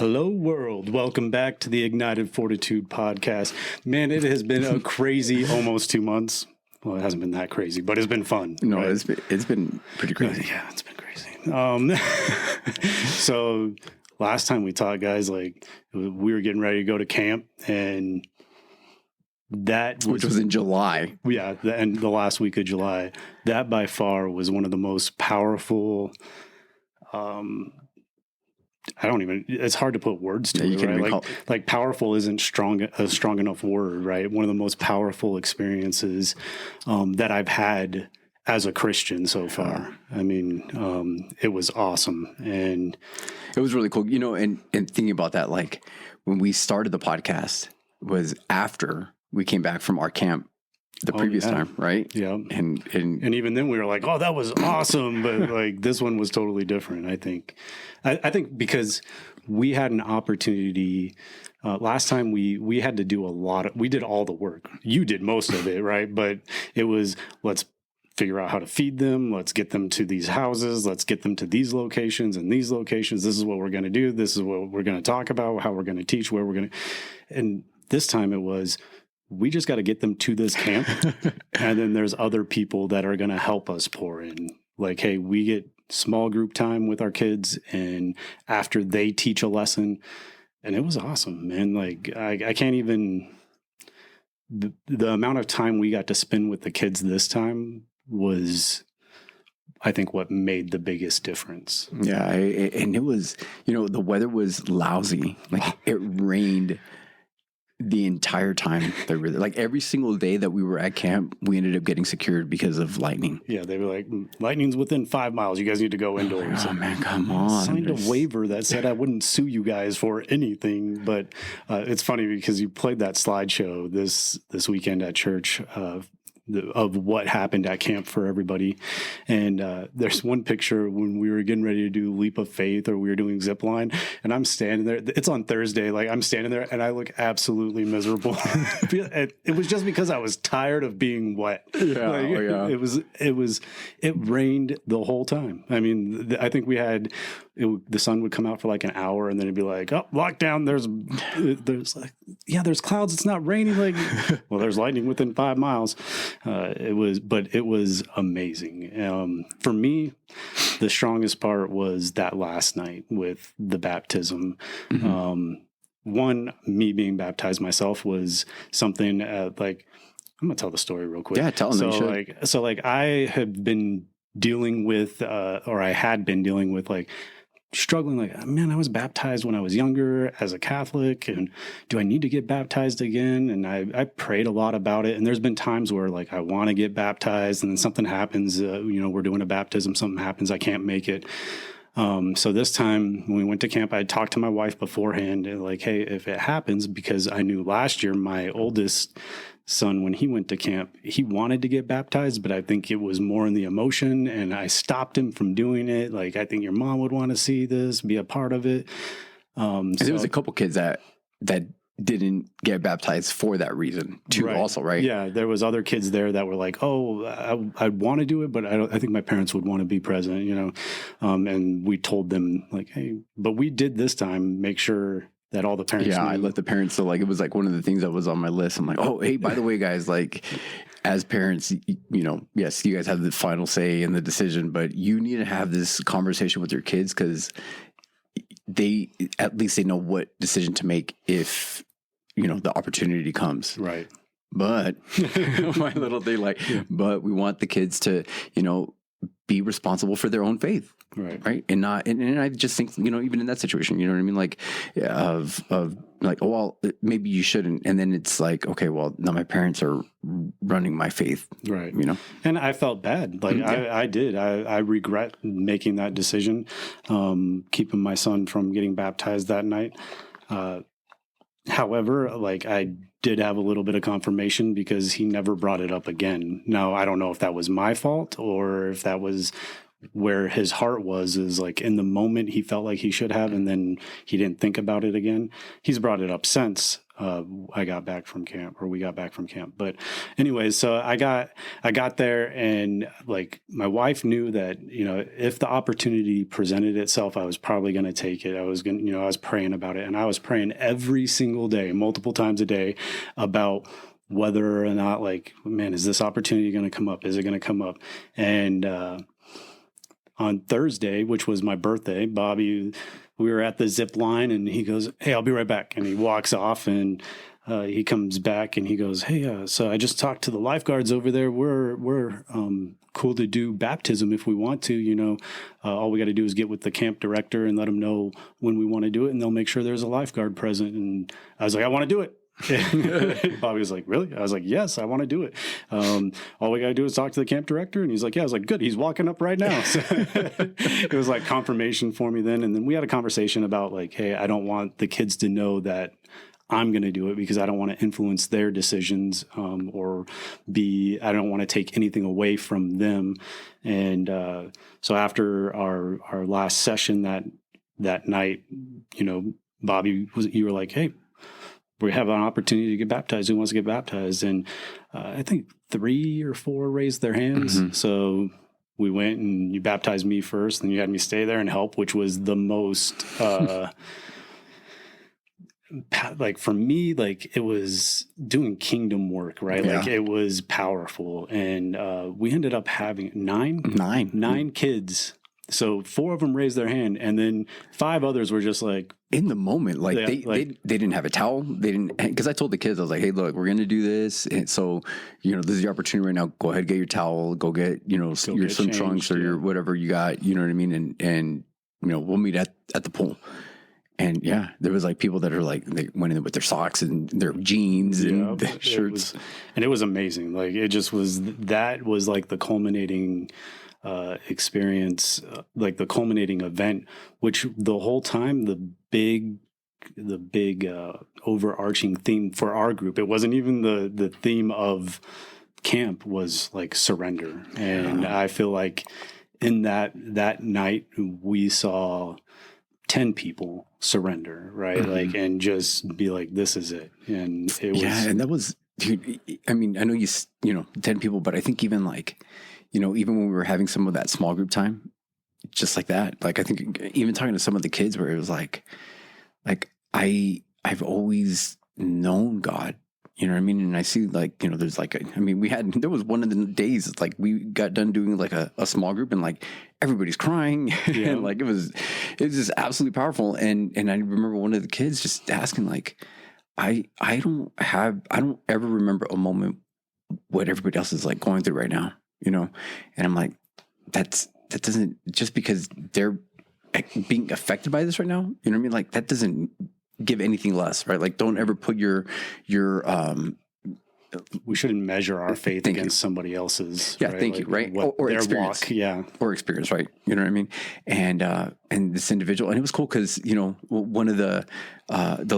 Hello, world. Welcome back to the Ignited Fortitude podcast. Man, it has been a crazy almost 2 months. Well, it hasn't been that crazy, but it's been fun. No, right? it's been pretty crazy. Yeah, it's been crazy. So last time we talked, guys, like we were getting ready to go to camp, and which was in July. Yeah, the last week of July. That by far was one of the most powerful. It's hard to put words to it, right? Like powerful isn't a strong enough word, right? One of the most powerful experiences that I've had as a Christian so far. I mean, it was awesome. And it was really cool. You know, and thinking about that, like when we started the podcast was after we came back from our camp the previous time, right? Yeah. And even then we were like, oh, that was awesome. But like this one was totally different, I think. I think because we had an opportunity last time we had to do we did all the work. You did most of it, right? But it was, let's figure out how to feed them. Let's get them to these houses. Let's get them to these locations and these locations. This is what we're going to do. This is what we're going to talk about, how we're going to teach, where we're going to. And this time it was, we just got to get them to this camp. And then there's other people that are going to help us pour in. Like, hey, we get small group time with our kids, and after they teach a lesson, and it was awesome, man. Like I can't even, the amount of time we got to spend with the kids this time was, I think, what made the biggest difference. Yeah. And it was, you know, the weather was lousy. Like it rained the entire time. Like every single day that we were at camp, we ended up getting secured because of lightning. Yeah, they were like, lightning's within 5 miles. You guys need to go indoors. Oh man, come on! I signed a waiver that said I wouldn't sue you guys for anything. But it's funny because you played that slideshow this weekend at church of what happened at camp for everybody. And there's one picture when we were getting ready to do Leap of Faith, or we were doing zip line, and I'm standing there. It's on Thursday. Like I'm standing there and I look absolutely miserable. It was just because I was tired of being wet. Yeah, like, it rained the whole time. I mean, I think we had, the sun would come out for like an hour, and then it'd be like, oh, lockdown. There's like, yeah, there's clouds. It's not raining. Like, well, there's lightning within 5 miles. It was amazing. For me, the strongest part was that last night with the baptism. Mm-hmm. One, me being baptized myself was something like, I'm gonna tell the story real quick. Yeah, tell them. So I have been dealing with, or I had been dealing with, like, struggling, like, man, I was baptized when I was younger as a Catholic, and do I need to get baptized again? And I prayed a lot about it. And there's been times where, like, I want to get baptized, and then something happens, we're doing a baptism, something happens, I can't make it. So this time when we went to camp, I talked to my wife beforehand, and like, hey, if it happens, because I knew last year my oldest son, when he went to camp, he wanted to get baptized, but I think it was more in the emotion, and I stopped him from doing it. Like, I think your mom would want to see this, be a part of it. So there was a couple kids that didn't get baptized for that reason too, right. Also, right? Yeah, there was other kids there that were like, oh, I want to do it, but I think my parents would want to be present, and we told them, like, hey, but we did this time make sure that all the parents knew. I let the parents, so like it was like one of the things that was on my list. I'm like, oh, hey, by the way, guys, like, as parents, yes, you guys have the final say in the decision, but you need to have this conversation with your kids, because at least they know what decision to make if the opportunity comes. Right. But my little thing, like, but we want the kids to be responsible for their own faith. Right. And I just think, even in that situation, you know what I mean? Like, of like, oh, well, maybe you shouldn't. And then it's like, okay, well, now my parents are running my faith. Right. And I felt bad. Like, I did. I regret making that decision, keeping my son from getting baptized that night. However, like, I did have a little bit of confirmation because he never brought it up again. Now, I don't know if that was my fault or if that was where his heart was, is like in the moment he felt like he should have, and then he didn't think about it again. He's brought it up since. I got back from camp, or we got back from camp. But anyways, so I got there, and like my wife knew that, you know, if the opportunity presented itself, I was probably going to take it. I was going to, you know, I was praying about it, and I was praying every single day, multiple times a day, about whether or not, like, man, is this opportunity going to come up? Is it going to come up? And on Thursday, which was my birthday, Bobby, we were at the zip line, and he goes, "Hey, I'll be right back." And he walks off, and he comes back and he goes, "Hey, so I just talked to the lifeguards over there. We're cool to do baptism if we want to. You know, all we got to do is get with the camp director and let them know when we want to do it, and they'll make sure there's a lifeguard present." And I was like, "I want to do it." Bobby was like, "Really?" I was like, "Yes, I want to do it. All we got to do is talk to the camp director." And he's like, "Yeah." I was like, "Good. He's walking up right now." So it was like confirmation for me then. And then we had a conversation about like, hey, I don't want the kids to know that I'm going to do it, because I don't want to influence their decisions, or I don't want to take anything away from them. And so after our last session that night, you know, Bobby, you were like, "Hey, we have an opportunity to get baptized. Who wants to get baptized?" And I think 3 or 4 raised their hands. Mm-hmm. So we went, and you baptized me first, and you had me stay there and help, which was the most, like for me, like it was doing kingdom work, right? Yeah. Like it was powerful. And we ended up having nine kids. So 4 of them raised their hand, and then 5 others were just like, In the moment, like they didn't have a towel. They didn't, because I told the kids, I was like, "Hey, look, we're going to do this. And so, you know, this is your opportunity right now. Go ahead, get your towel, go get, you know, your swim trunks or your whatever you got, you know what I mean? And, you know, we'll meet at the pool." And yeah, there was like people that are like, they went in with their socks and their jeans and their shirts. And it was amazing. Like it just was, that was like the culminating experience, like the culminating event, which the whole time, the big overarching theme for our group, it wasn't even the theme of camp, was like surrender. And I feel like in that night we saw 10 people surrender, right? Mm-hmm. Like, and just be like, this is it. And it was, and that was, dude, I mean, I know you know, 10 people, but I think even like, you know, even when we were having some of that small group time, just like that, like, I think even talking to some of the kids where it was like I've always known God, you know what I mean? And I see like, you know, there's like, there was one of the days, like we got done doing like a small group, and like everybody's crying and like, it was just absolutely powerful. And I remember one of the kids just asking like, I don't ever remember a moment what everybody else is like going through right now, you know? And I'm like, that doesn't, just because they're being affected by this right now, you know what I mean? Like that doesn't give anything less, right? Like don't ever put your we shouldn't measure our faith against somebody else's. Yeah. Right? Thank like you. Right. Or their experience. Walk. Yeah. Or experience. Right. You know what I mean? And this individual, and it was cool because, you know, one of the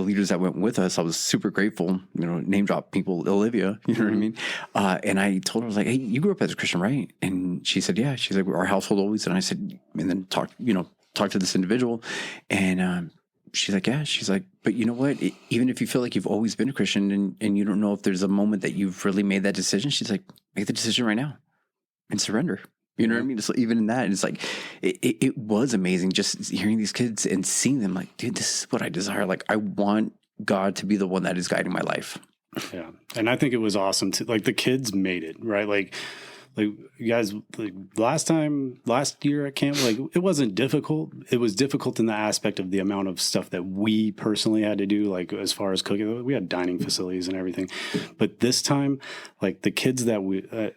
leaders that went with us, I was super grateful, you know, name drop people, Olivia, you know what I mean? And I told her, I was like, "Hey, you grew up as a Christian, right?" And she said, "Yeah." She's like, "Our household always." And I said, and then talk to this individual, and, she's like, "Yeah." She's like, "But you know what? Even if you feel like you've always been a Christian and you don't know if there's a moment that you've really made that decision," she's like, "Make the decision right now and surrender." You know what I mean? So even in that, it's like, it was amazing just hearing these kids and seeing them like, dude, this is what I desire. Like, I want God to be the one that is guiding my life. Yeah. And I think it was awesome to, like, the kids made it, right? Like you guys, like last year at camp, like it wasn't difficult. It was difficult in the aspect of the amount of stuff that we personally had to do, like as far as cooking. We had dining facilities and everything. But this time, like the kids that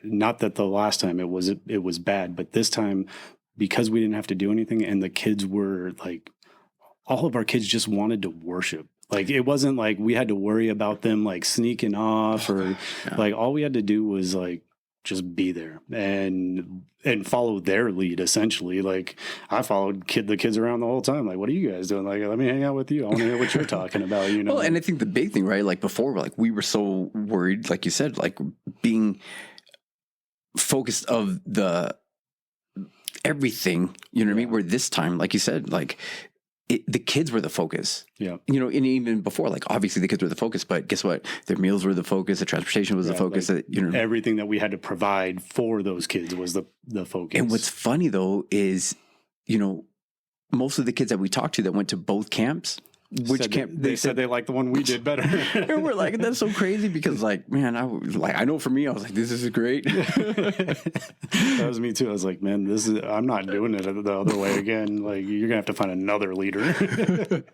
not that the last time it was bad, but this time, because we didn't have to do anything, and the kids were like, all of our kids just wanted to worship. Like it wasn't like we had to worry about them like sneaking off, or like all we had to do was like just be there and follow their lead, essentially. Like I followed the kids around the whole time. Like, what are you guys doing? Like, let me hang out with you. I want to hear what you're talking about, you know? Well, and I think the big thing, right? Like before, like we were so worried, like you said, like being focused of the everything, you know what I mean? Where this time, like you said, like the kids were the focus. Yeah. You know, and even before, like obviously the kids were the focus, but guess what? Their meals were the focus. The transportation was the focus. Like, you know, everything that we had to provide for those kids was the focus. and what's funny though is, you know, most of the kids that we talked to that went to both camps, which camp they said they liked the one we did better. and we're like, that's so crazy because like, man, I know for me, I was like, this is great. That was me too. I was like, man, I'm not doing it the other way again. Like, you're gonna have to find another leader.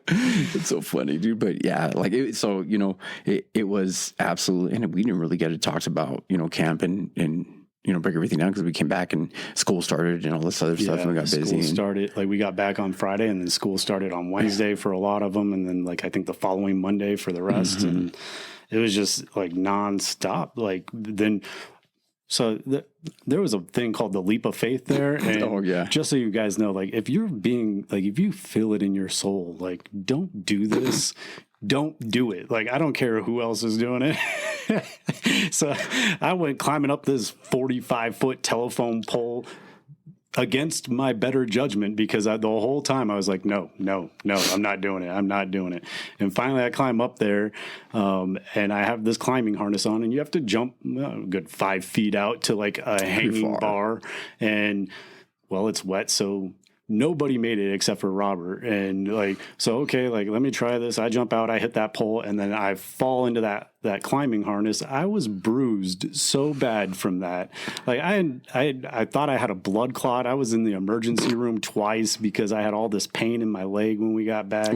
It's so funny, dude. But yeah, like, so, you know, it was absolutely, and we didn't really get it talked about, you know, camp and you know, break everything down because we came back and school started and all this other stuff and we got busy. School started, like we got back on Friday and then school started on Wednesday for a lot of them. And then like, I think the following Monday for the rest. Mm-hmm. And it was just like nonstop. Like then, so there was a thing called the leap of faith there. And just so you guys know, like if you feel it in your soul, like don't do this. Don't do it. Like, I don't care who else is doing it. So I went climbing up this 45-foot telephone pole against my better judgment because the whole time I was like, no, I'm not doing it. And finally I climb up there and I have this climbing harness on and you have to jump a good 5 feet out to like a hanging bar. And well, it's wet. So nobody made it except for Robert. And like, so, okay, like, let me try this. I jump out, I hit that pole, and then I fall into that climbing harness. I was bruised so bad from that. Like I thought I had a blood clot. I was in the emergency room twice because I had all this pain in my leg when we got back.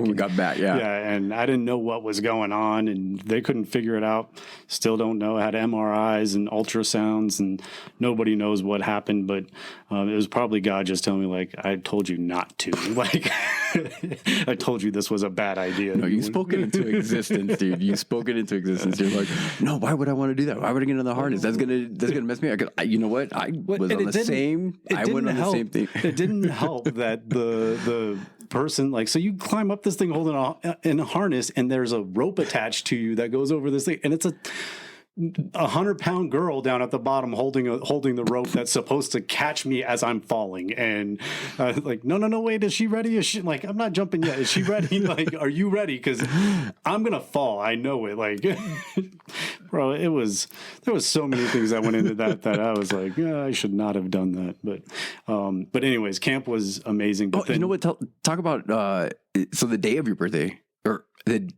Yeah. And I didn't know what was going on and they couldn't figure it out. Still don't know. I had MRIs and ultrasounds and nobody knows what happened, but it was probably God just telling me like, I told you not to. Like, I told you this was a bad idea. No, you spoke it into existence, dude. You spoke it into existence. You're like, no, why would I want to do that? Why would I get in the harness? That's gonna mess me up. You know what? I was on the same. I went on the same thing. It didn't help that the person, like, so you climb up this thing holding in a harness, and there's a rope attached to you that goes over this thing, and it's a 100-pound girl down at the bottom holding the rope that's supposed to catch me as I'm falling. And like, no, wait, is she ready? Is she like, I'm not jumping yet. Is she ready? Like, are you ready? Because I'm gonna fall. I know it. Like, bro, there was so many things that went into that I was like, yeah, I should not have done that. But anyways, camp was amazing. But you know what? Talk about so the day of your birthday. Or the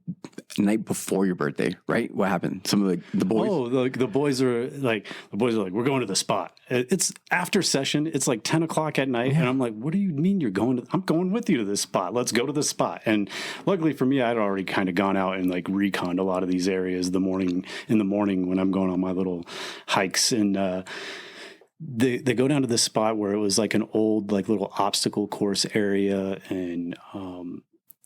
night before your birthday, right? What happened? Some of the boys. Oh, like the boys are like, we're going to the spot. It's after session. It's like 10 o'clock at night. Yeah. And I'm like, what do you mean you're going to, I'm going with you to this spot. Let's go to the spot. And luckily for me, I'd already kind of gone out and like reconned a lot of these areas in the morning when I'm going on my little hikes. And, they go down to this spot where it was like an old, like little obstacle course area. And,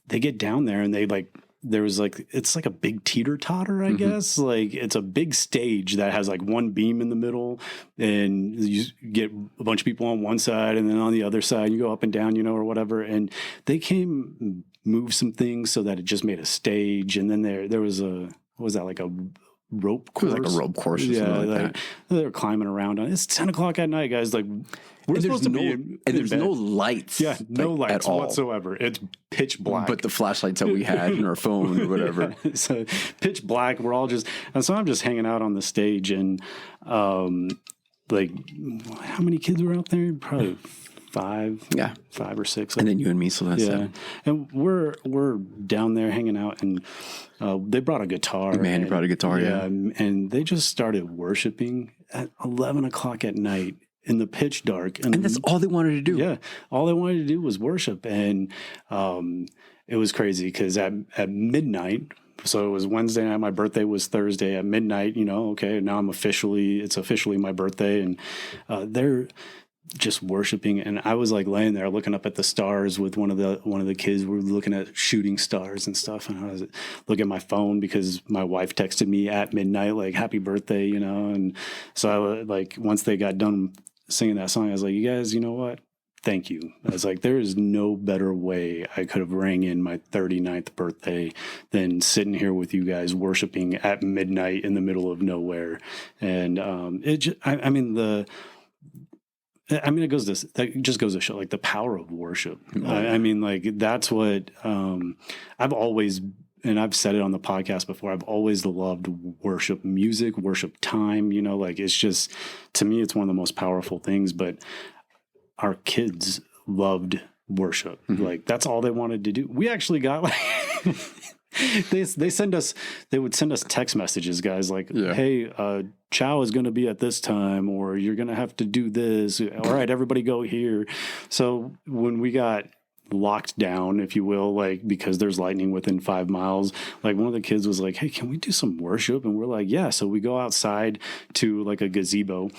they get down there and there was like, it's like a big teeter totter, I guess. Like it's a big stage that has like one beam in the middle and you get a bunch of people on one side and then on the other side, you go up and down, or whatever. And they came move some things so that it just made a stage. And then there was what was that, like a rope course? It was like a rope course or something like that. They're climbing around on. It's 10 o'clock at night, guys. Like, we're supposed to be in there's bed. no lights. Yeah, no lights at all whatsoever. It's pitch black. But the flashlights that we had in our phone or whatever. Yeah, so pitch black. We're all and so I'm just hanging out on the stage and like, how many kids were out there? Probably 5. Yeah, 5 or 6. And then you and me, so that's 7. And we're down there hanging out, and they brought a guitar. Man, brought a guitar, yeah. And they just started worshiping at 11 o'clock at night in the pitch dark. And that's all they wanted to do. Yeah, all they wanted to do was worship. And it was crazy because at midnight, so it was Wednesday night, my birthday was Thursday at midnight, okay, now it's officially my birthday. And they're just worshiping, and I was like laying there looking up at the stars with one of the kids. We were looking at shooting stars and stuff, and I was looking at my phone because my wife texted me at midnight like happy birthday, And so I like, once they got done singing that song, I was like, you guys, you know what, thank you. I was like, there is no better way I could have rang in my 39th birthday than sitting here with you guys worshiping at midnight in the middle of nowhere. And I mean, that just goes to show like the power of worship. I mean, like that's what I've always, and I've said it on the podcast before, I've always loved worship music, worship time, like it's just, to me, it's one of the most powerful things, but our kids loved worship. Like that's all they wanted to do. We actually got like, they would send us text messages, guys, like, hey, chow is going to be at this time, or you're going to have to do this. All right, everybody go here. So when we got locked down, if you will, like, because there's lightning within 5 miles, like one of the kids was like, hey, can we do some worship? And we're like, yeah. So we go outside to like a gazebo.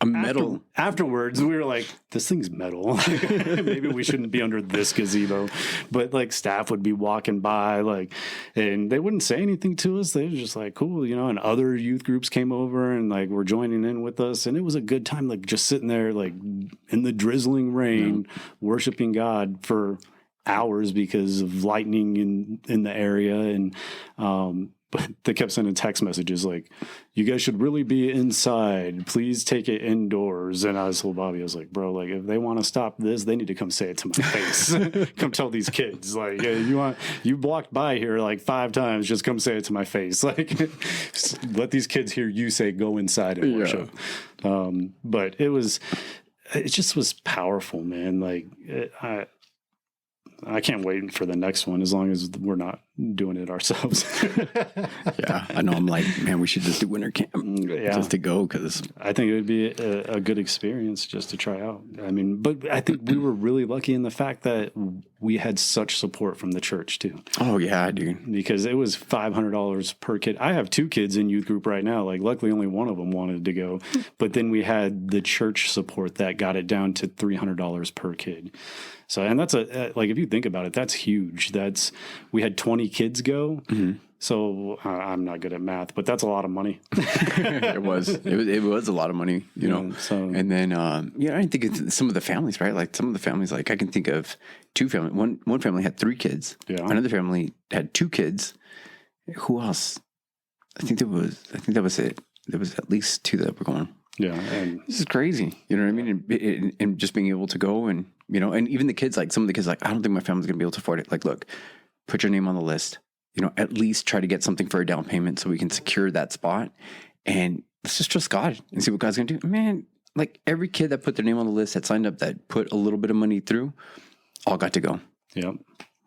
A metal. Afterwards, we were like, this thing's metal. Maybe we shouldn't be under this gazebo. But like staff would be walking by, like, and they wouldn't say anything to us. They were just like, cool, and other youth groups came over and like were joining in with us. And it was a good time, like just sitting there, like in the drizzling rain, worshiping God for hours because of lightning in the area. And, but they kept sending text messages like, you guys should really be inside. Please take it indoors. And I told Bobby, I was like, bro, like if they want to stop this, they need to come say it to my face. Come tell these kids, like, you walked by here like 5 times. Just come say it to my face. Like, let these kids hear you say, go inside and worship. But it just was powerful, man. Like I can't wait for the next one as long as we're not doing it ourselves. Yeah, I know. I'm like, man, we should just do winter camp just to go, because I think it would be a good experience just to try out. I mean, but I think we were really lucky in the fact that we had such support from the church too. Oh yeah, dude. Because it was $500 per kid. I have 2 kids in youth group right now. Like luckily only one of them wanted to go, but then we had the church support that got it down to $300 per kid. So, and that's like, if you think about it, that's huge. We had 20 kids go. So I'm not good at math, but that's a lot of money. It was a lot of money, So, and then, I didn't think of some of the families, right? Like some of the families, like I can think of 2 families. One family had 3 kids. Yeah. Another family had 2 kids. Who else? I think that was it. There was at least 2 that were going. Yeah. And this is crazy. You know what I mean? And just being able to go and, and even the kids, like some of the kids, like, I don't think my family's going to be able to afford it. Like, look, put your name on the list, at least try to get something for a down payment so we can secure that spot. And let's just trust God and see what God's going to do. Man, like every kid that put their name on the list, that signed up, that put a little bit of money through, all got to go. Yep.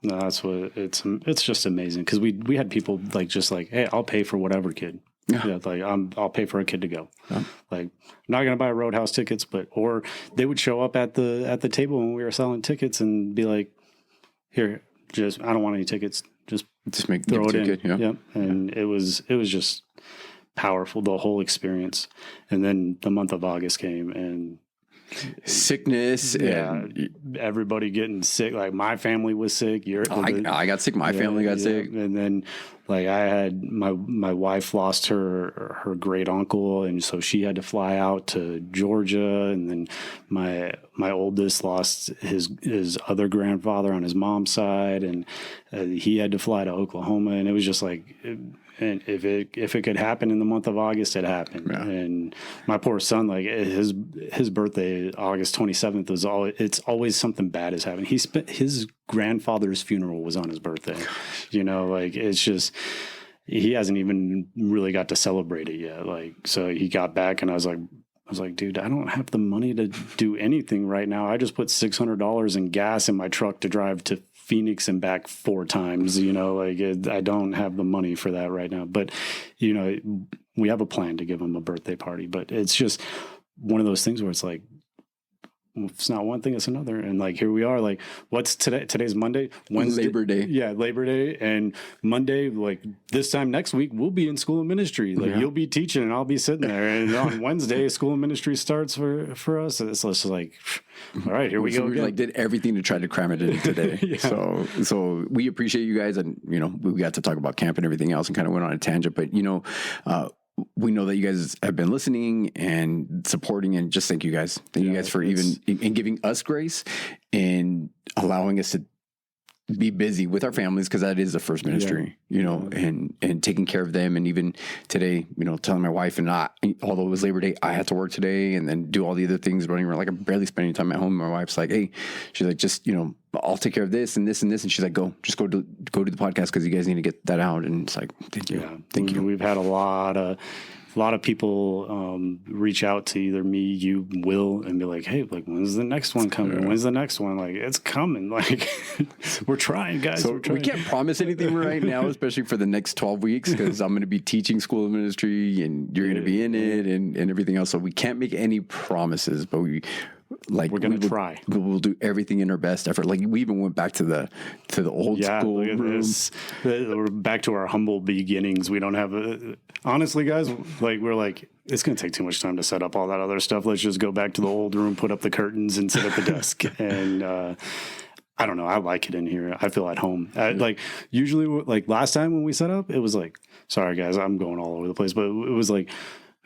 No, that's what it's just amazing. Cause we had people like, just like, hey, I'll pay for whatever kid. Yeah, like I'll pay for a kid to go. Yeah. Like I'm not gonna buy Roadhouse tickets, or they would show up at the table when we were selling tickets and be like, "Here, I don't want any tickets. Just throw it in." Good, yeah. Yep. And it was just powerful, the whole experience. And then the month of August came and sickness and everybody getting sick. Like my family was sick. I got sick. My family got sick. And then like I had my wife lost her great uncle, and so she had to fly out to Georgia. And then my oldest lost his other grandfather on his mom's side, and he had to fly to Oklahoma. And it was just like. And if it could happen in the month of August, it happened. Yeah. And my poor son, like his birthday, August 27th, it's always something bad is happening. His grandfather's funeral was on his birthday. Like it's just he hasn't even really got to celebrate it yet. Like so he got back and I was like, dude, I don't have the money to do anything right now. I just put $600 in gas in my truck to drive to Phoenix and back 4 times, I don't have the money for that right now. But, we have a plan to give him a birthday party, but it's just one of those things where it's like, it's not one thing, it's another. And like, here we are, like, what's today? Today's Monday, Wednesday. Labor Day. Yeah. Labor Day. And Monday, like this time next week, we'll be in school of ministry. Like you'll be teaching and I'll be sitting there. And on Wednesday, school of ministry starts for us. So it's just like, all right, here we go. We like did everything to try to cram it in today. Yeah. So we appreciate you guys. And, we got to talk about camp and everything else and kind of went on a tangent, but we know that you guys have been listening and supporting, and just thank you guys. Thank you guys for even giving us grace and allowing us to be busy with our families, because that is the first ministry, you know, and taking care of them. And even today, you know, telling my wife, and although it was Labor Day, I had to work today and then do all the other things running around. Like, I'm barely spending time at home. My wife's like, hey, she's like, just, you know, I'll take care of this and this and this. And she's like, go do the podcast, because you guys need to get that out. And it's like, thank you. Thank you. We've had a lot of people reach out to either me, you, Will, and be like, hey, like, when's the next one coming? When's the next one? Like, it's coming. Like, we're trying, guys. So we're trying. We can't promise anything right now, especially for the next 12 weeks, because I'm going to be teaching school of ministry and you're going to be in it and everything else. So we can't make any promises, but we're going to try. We'll do everything in our best effort. Like, we even went back to the old school room. We're back to our humble beginnings. We don't have honestly, guys, like, we're like, it's going to take too much time to set up all that other stuff. Let's just go back to the old room, put up the curtains, and sit at the desk. And I don't know. I like it in here. I feel at home. Like, usually, like, last time when we set up, it was like, sorry, guys, I'm going all over the place, but it was like,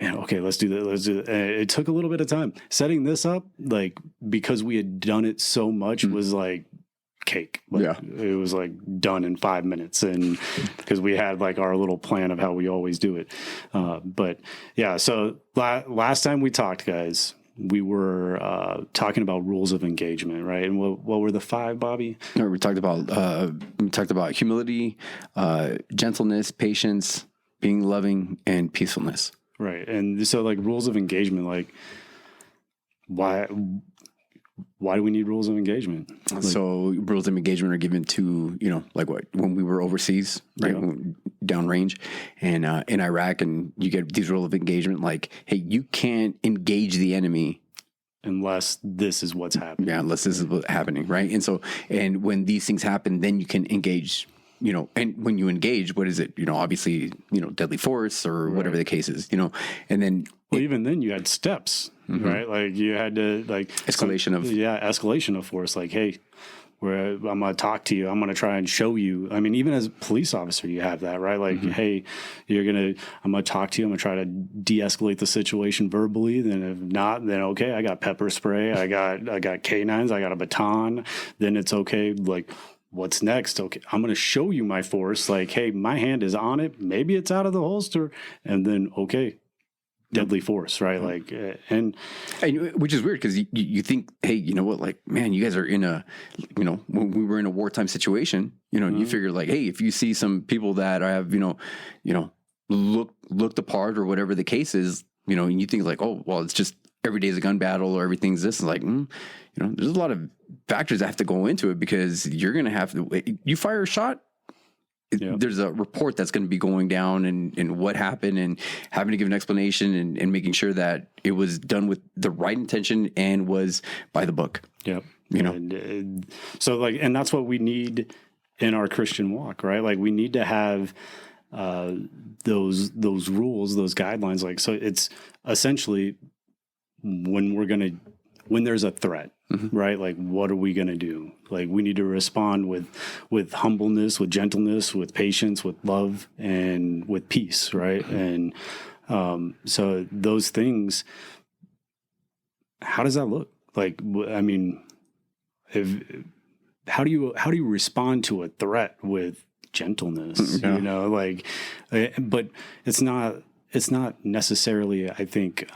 man, okay, let's do that. Let's do that. And it took a little bit of time setting this up, like, because we had done it so much, was like cake. Like, it was like done in 5 minutes, and because we had like our little plan of how we always do it. But yeah, so last time we talked, guys, we were talking about rules of engagement, right? And what were the 5, Bobby? No, we talked about humility, gentleness, patience, being loving, and peacefulness. Right. And so, like, rules of engagement, like, why do we need rules of engagement? Like, so rules of engagement are given to, you know, like when we were overseas, right? Downrange and in Iraq, and you get these rules of engagement, like, hey, you can't engage the enemy unless this is what's happening. Yeah, unless this is what's happening, right? And so, and when these things happen, then you can engage. You know, and when you engage, what is it? You know, obviously, you know, deadly force or whatever the case is, you know, and then. Well, even then you had steps, right? Like, you had to, like. Escalation of force. Like, hey, I'm going to talk to you. I'm going to try and show you. I mean, even as a police officer, you have that, right? Like, hey, I'm going to talk to you. I'm going to try to de-escalate the situation verbally. Then if not, then okay, I got pepper spray. I got canines. I got a baton. Then it's okay. Like, what's next? Okay, I'm going to show you my force. Like, hey, my hand is on it. Maybe it's out of the holster. And then, okay, deadly force, right? Like, and which is weird, because you think, hey, you know what? Like, man, you guys are in a, you know, when we were in a wartime situation, you know, you figure, like, hey, if you see some people that have, you know, look the part or whatever the case is, you know, and you think like, oh, well, it's just every day is a gun battle or everything's this, and like, you know, there's a lot of factors that have to go into it, because you're going to have to, you fire a shot, there's a report that's going to be going down and what happened, and having to give an explanation and making sure that it was done with the right intention and was by the book. Yep. You know, and so, like, and that's what we need in our Christian walk, right? Like, we need to have those rules, those guidelines. Like, so it's essentially when there's a threat, right? Like, what are we going to do? Like, we need to respond with humbleness, with gentleness, with patience, with love, and with peace, right? And so those things, how does that look? Like, I mean, how do you respond to a threat with gentleness? You know, like, but it's not necessarily, I think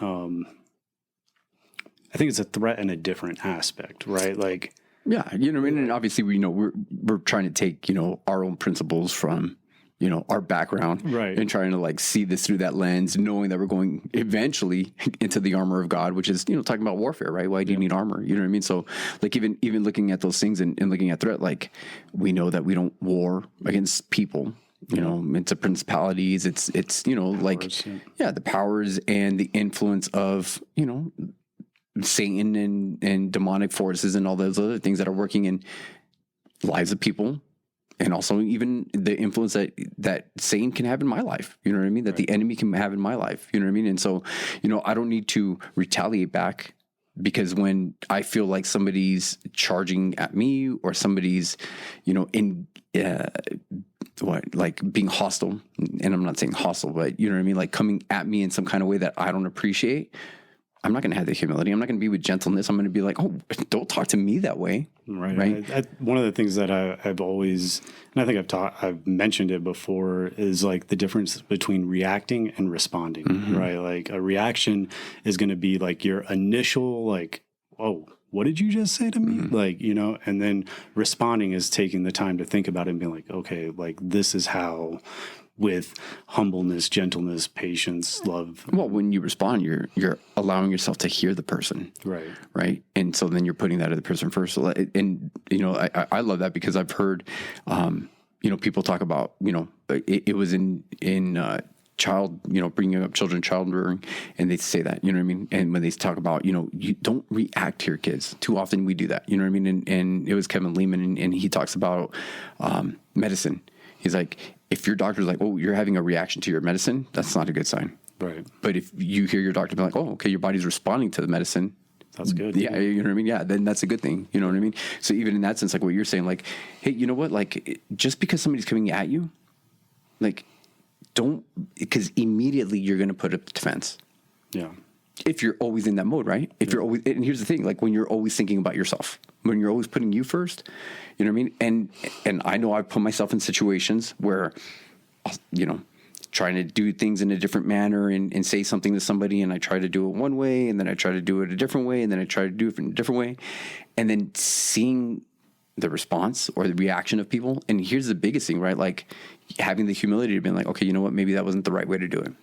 it's a threat in a different aspect, right? Like, yeah, you know, and obviously we're trying to take, you know, our own principles from, you know, our background, right, and trying to, like, see this through that lens, knowing that we're going eventually into the armor of God, which is, you know, talking about warfare, right? Why do you need armor? You know what I mean? So, like, even looking at those things and looking at threat, like, we know that we don't war against people. You know, it's a principalities. It's you know, powers, like, the powers and the influence of, you know, Satan and demonic forces and all those other things that are working in lives of people, and also even the influence that Satan can have in my life. You know what I mean? That the enemy can have in my life. You know what I mean? And so, you know, I don't need to retaliate back, because when I feel like somebody's charging at me, or somebody's, you know, in like being hostile, and I'm not saying hostile, but you know what I mean? Like, coming at me in some kind of way that I don't appreciate, I'm not going to have the humility. I'm not going to be with gentleness. I'm going to be like, oh, don't talk to me that way. Right. One of the things that I've always, and I think I've mentioned it before, is like the difference between reacting and responding, right? Like a reaction is going to be like your initial, like, oh, what did you just say to me? Like, and then responding is taking the time to think about it and being like, okay, like this is how, with humbleness, gentleness, patience, love. Well, when you respond, you're allowing yourself to hear the person, right, and so then you're putting that other person first. So, and I love that because I've heard, people talk about, it was in child, bringing up children, childbearing, and they say that, you know what I mean? And when they talk about, you don't react to your kids. Too often we do that, you know what I mean? And it was Kevin Lehman, and he talks about medicine. He's like, if your doctor's like, oh, you're having a reaction to your medicine, that's not a good sign. Right. But if you hear your doctor be like, oh, okay, your body's responding to the medicine. That's good. Yeah. You know what I mean? Yeah. Then that's a good thing. You know what I mean? So even in that sense, like what you're saying, like, hey, you know what? Like just because somebody's coming at you, like because immediately you're going to put up the defense. Yeah. If you're always in that mode, right? If you're always, and here's the thing, like when you're always thinking about yourself, when you're always putting you first, you know what I mean? And I know I've put myself in situations where, trying to do things in a different manner and say something to somebody, and I try to do it one way, and then I try to do it a different way, and then I try to do it in a different way, and then seeing the response or the reaction of people. And here's the biggest thing, right? Like having the humility to be like, okay, you know what? Maybe that wasn't the right way to do it.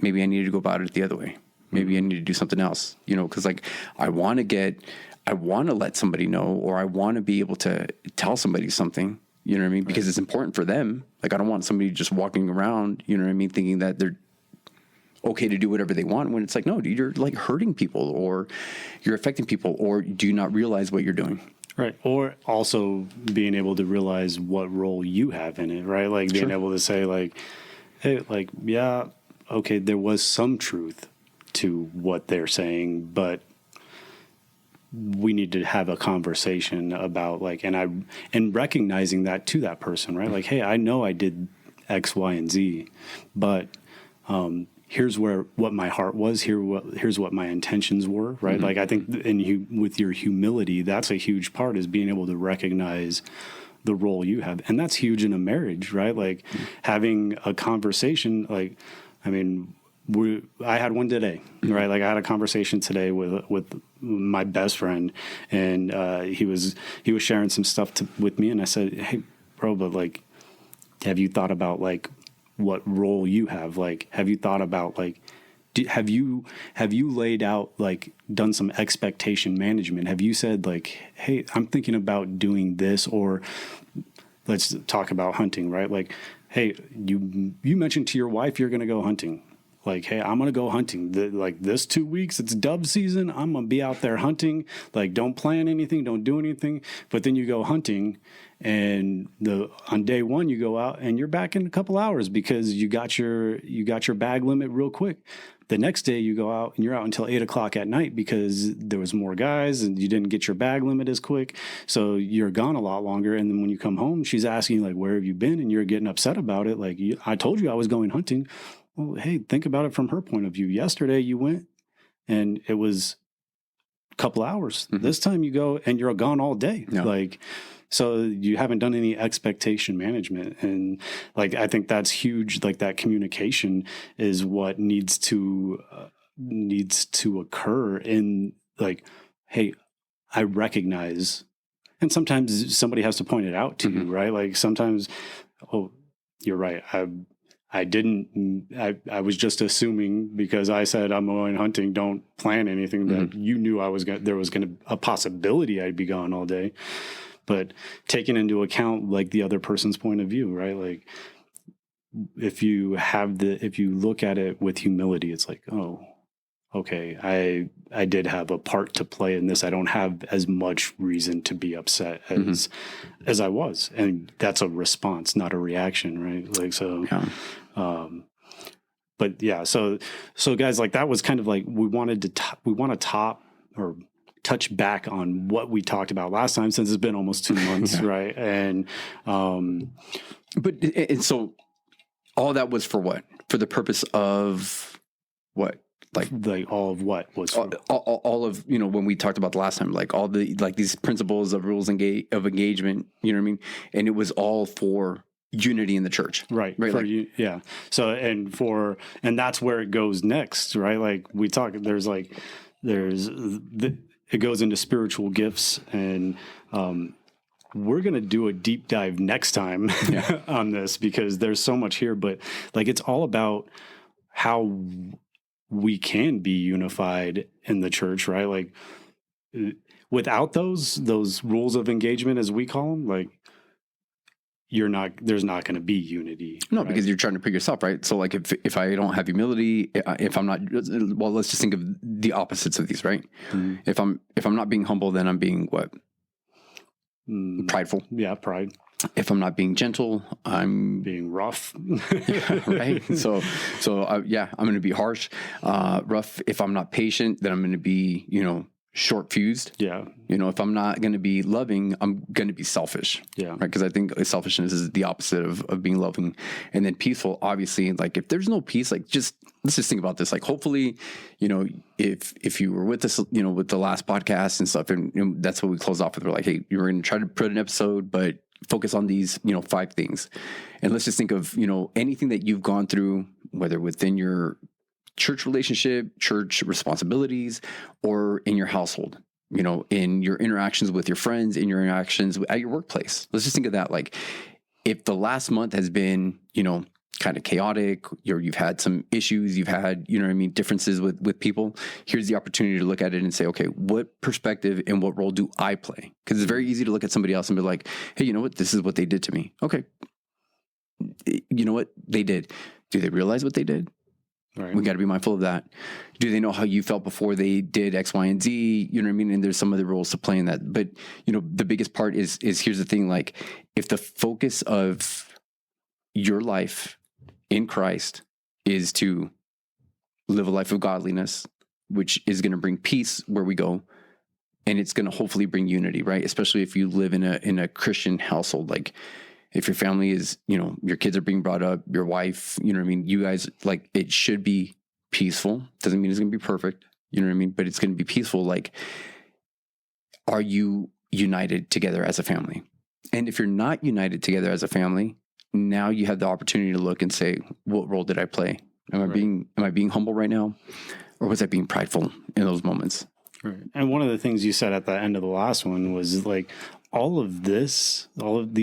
Maybe I needed to go about it the other way. Maybe I need to do something else, because like I want to let somebody know, or I want to be able to tell somebody something, you know what I mean? Because it's important for them. Like I don't want somebody just walking around, you know what I mean, thinking that they're okay to do whatever they want, when it's like, no, dude, you're like hurting people, or you're affecting people, or do you not realize what you're doing? Right. Or also being able to realize what role you have in it, right? Like being able to say like, hey, like, yeah, okay, there was some truth to what they're saying, but we need to have a conversation about like, and recognizing that to that person, right? Like, hey, I know I did X, Y, and Z, but here's what my heart was. Here's what my intentions were, right? Like I think with your humility, that's a huge part, is being able to recognize the role you have, and that's huge in a marriage, right? Like having a conversation, like, I mean, I had one today, right? Like I had a conversation today with my best friend, and he was sharing some stuff with me, and I said, hey, bro, but like, have you thought about like what role you have? Like, have you thought about like, have you laid out, like done some expectation management? Have you said like, hey, I'm thinking about doing this, or let's talk about hunting, right? Like, hey, you mentioned to your wife you're going to go hunting. Like, hey, I'm going to go hunting. Like this 2 weeks, it's dove season. I'm going to be out there hunting. Like, don't plan anything. Don't do anything. But then you go hunting, and on day one, you go out and you're back in a couple hours because you got your bag limit real quick. The next day you go out and you're out until 8:00 at night because there was more guys and you didn't get your bag limit as quick. So you're gone a lot longer. And then when you come home, she's asking you like, where have you been? And you're getting upset about it. Like, I told you I was going hunting. Well, hey, think about it from her point of view. Yesterday you went and it was a couple hours. This time you go and you're gone all day. No. Like, so you haven't done any expectation management. And like, I think that's huge. Like that communication is what needs to occur in like, hey, I recognize, and sometimes somebody has to point it out to you, right? Like sometimes, oh, you're right. I was just assuming because I said I'm going hunting, don't plan anything, that you knew there was a possibility I'd be gone all day. But taking into account like the other person's point of view, right? Like if you look at it with humility, it's like, oh, okay, I did have a part to play in this. I don't have as much reason to be upset as I was. And that's a response, not a reaction, right? Like, so, but yeah, so guys, like that was kind of like, we want to touch back on what we talked about last time, since it's been almost 2 months. Right. And, so all that was for what? For the purpose of what? Like all of what was all of, when we talked about the last time, like all the, like these principles of rules of engagement, you know what I mean? And it was all for unity in the church. Right. Right. For Like, you. Yeah. So, and that's where it goes next, right? Like we talk, it goes into spiritual gifts, and, we're going to do a deep dive next time on this, because there's so much here, but like, it's all about how we can be unified in the church, right? Like without those rules of engagement, as we call them, like there's not going to be unity. no, right? because you're trying to pick yourself, right? So like if I don't have humility, if I'm not, well, let's just think of the opposites of these, right? Mm-hmm. If I'm not being humble, then I'm being what? Prideful. Yeah, pride. If I'm not being gentle, I'm being rough. right. So I'm going to be harsh, rough. If I'm not patient, then I'm going to be, short fused. Yeah. If I'm not going to be loving, I'm going to be selfish. Yeah. Right. Because I think selfishness is the opposite of being loving. And then peaceful, obviously, like if there's no peace, like let's just think about this. Like hopefully, if you were with us, with the last podcast and stuff, and that's what we closed off with. We're like, hey, you're going to try to put an episode, but focus on these, 5 things. And let's just think of, anything that you've gone through, whether within your church relationship, church responsibilities, or in your household, in your interactions with your friends, in your interactions at your workplace. Let's just think of that. Like if the last month has been, kind of chaotic, you've had some issues, you've had, differences with people, here's the opportunity to look at it and say, okay, what perspective and what role do I play? Because it's very easy to look at somebody else and be like, hey, you know what? This is what they did to me. Okay. You know what they did? Do they realize what they did? Right. We got to be mindful of that. Do they know how you felt before they did X, Y, and Z? You know what I mean? And there's some other roles to play in that. But, the biggest part is here's the thing. Like if the focus of your life in Christ is to live a life of godliness, which is going to bring peace where we go, and it's going to hopefully bring unity, right? Especially if you live in a Christian household. Like if your family is, your kids are being brought up, your wife, you guys, like it should be peaceful. Doesn't mean it's going to be perfect, but it's going to be peaceful. Like, are you united together as a family? And if you're not united together as a family, now you have the opportunity to look and say, what role did I play? Am I being humble right now? Or was I being prideful in those moments? Right. And one of the things you said at the end of the last one was like, all of these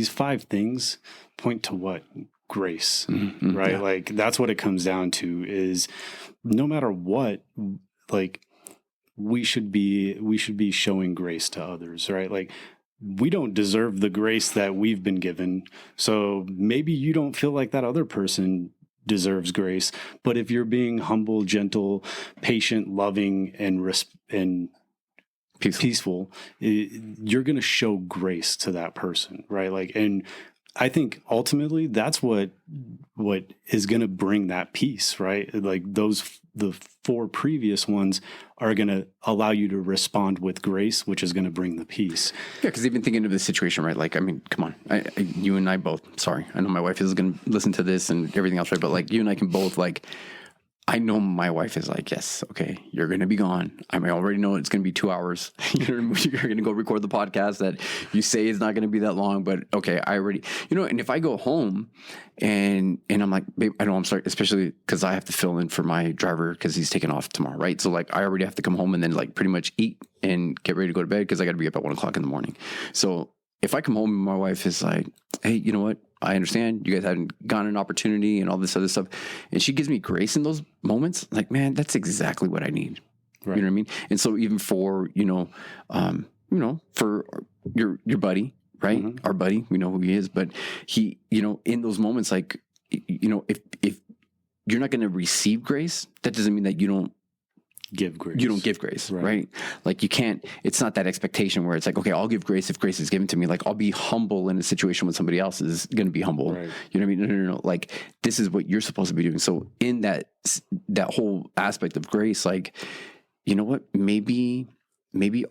5 things point to what? Grace, Mm-hmm. right? Yeah. Like that's what it comes down to, is no matter what, like we should be showing grace to others, right? Like we don't deserve the grace that we've been given. So maybe you don't feel like that other person deserves grace, but if you're being humble, gentle, patient, loving, and peaceful, you're going to show grace to that person, right? Like, and I think ultimately that's what is going to bring that peace, right? Like the 4 previous ones are going to allow you to respond with grace, which is going to bring the peace. Yeah, because even thinking of the situation, right? Like, I mean, come on, you and I both. Sorry, I know my wife is going to listen to this and everything else, right? But like, you and I can both like. I know my wife is like, yes, okay, you're going to be gone. I mean, I already know it's going to be 2 hours. You're going to go record the podcast that you say is not going to be that long, but okay, I already, and if I go home and I'm like, babe, I know I'm sorry, especially because I have to fill in for my driver because he's taking off tomorrow, right? So like, I already have to come home and then like pretty much eat and get ready to go to bed because I got to be up at 1:00 in the morning. So if I come home and my wife is like, hey, you know what? I understand you guys hadn't gotten an opportunity and all this other stuff. And she gives me grace in those moments. Like, man, that's exactly what I need. Right. You know what I mean? And so even for, for your buddy, right? Mm-hmm. Our buddy, we know who he is, but he, in those moments, like, if you're not going to receive grace, that doesn't mean that you don't give grace. You don't give grace, right? Like you can't, it's not that expectation where it's like, okay, I'll give grace if grace is given to me. Like I'll be humble in a situation when somebody else is going to be humble. Right. You know what I mean? No. Like this is what you're supposed to be doing. So in that whole aspect of grace, like, you know what, maybe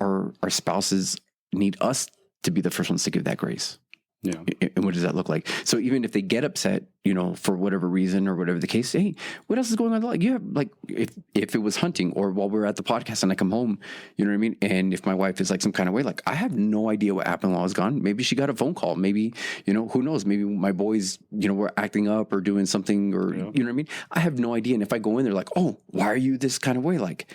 our spouses need us to be the first ones to give that grace. Yeah. And what does that look like? So even if they get upset, you know, for whatever reason or whatever the case, hey, what else is going on? Like, yeah, like if it was hunting or while we're at the podcast and I come home, you know what I mean? And if my wife is like some kind of way, like I have no idea what happened while I was gone. Maybe she got a phone call. Maybe, you know, who knows? Maybe my boys, you know, were acting up or doing something or, you know what I mean? I have no idea. And if I go in there like, oh, why are you this kind of way? Like